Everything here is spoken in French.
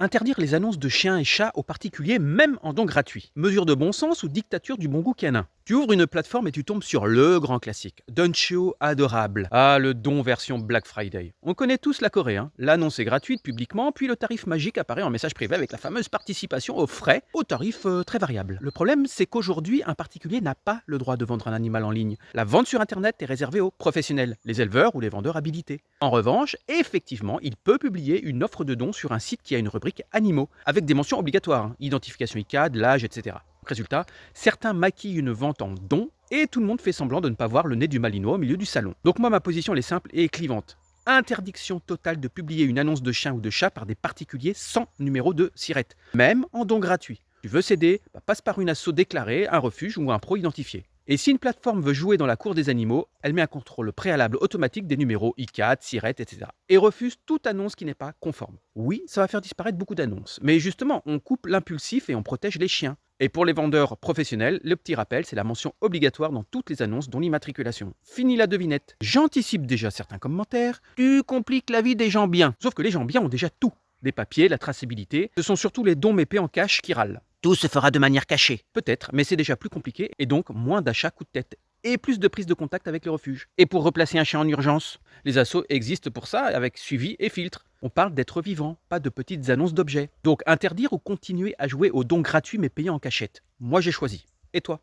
Interdire les annonces de chiens et chats aux particuliers, même en don gratuit. Mesure de bon sens ou dictature du bon goût canin. Tu ouvres une plateforme et tu tombes sur le grand classique. Don'tio adorable. Ah, le don version Black Friday. On connaît tous la Corée, hein. L'annonce est gratuite publiquement, puis le tarif magique apparaît en message privé avec la fameuse participation aux frais, au tarif très variable. Le problème, c'est qu'aujourd'hui, un particulier n'a pas le droit de vendre un animal en ligne. La vente sur Internet est réservée aux professionnels, les éleveurs ou les vendeurs habilités. En revanche, effectivement, il peut publier une offre de don sur un site qui a une rubrique animaux, avec des mentions obligatoires, hein, identification ICAD, l'âge, etc. Résultat, certains maquillent une vente en don et tout le monde fait semblant de ne pas voir le nez du malinois au milieu du salon. Donc moi, ma position elle est simple et clivante. Interdiction totale de publier une annonce de chien ou de chat par des particuliers sans numéro de SIRET, même en don gratuit. Tu veux céder, passe par une asso déclarée, un refuge ou un pro identifié. Et si une plateforme veut jouer dans la cour des animaux, elle met un contrôle préalable automatique des numéros ICAT, SIRET, etc. Et refuse toute annonce qui n'est pas conforme. Oui, ça va faire disparaître beaucoup d'annonces. Mais justement, on coupe l'impulsif et on protège les chiens. Et pour les vendeurs professionnels, le petit rappel, c'est la mention obligatoire dans toutes les annonces, dont l'immatriculation. Fini la devinette. J'anticipe déjà certains commentaires. Tu compliques la vie des gens bien. Sauf que les gens bien ont déjà tout. Les papiers, la traçabilité, ce sont surtout les dons mépés en cash qui râlent. Tout se fera de manière cachée. Peut-être, mais c'est déjà plus compliqué et donc moins d'achats coup de tête. Et plus de prise de contact avec les refuges. Et pour replacer un chien en urgence, les assos existent pour ça avec suivi et filtre. On parle d'êtres vivants, pas de petites annonces d'objets. Donc interdire ou continuer à jouer aux dons gratuits mais payants en cachette. Moi j'ai choisi. Et toi ?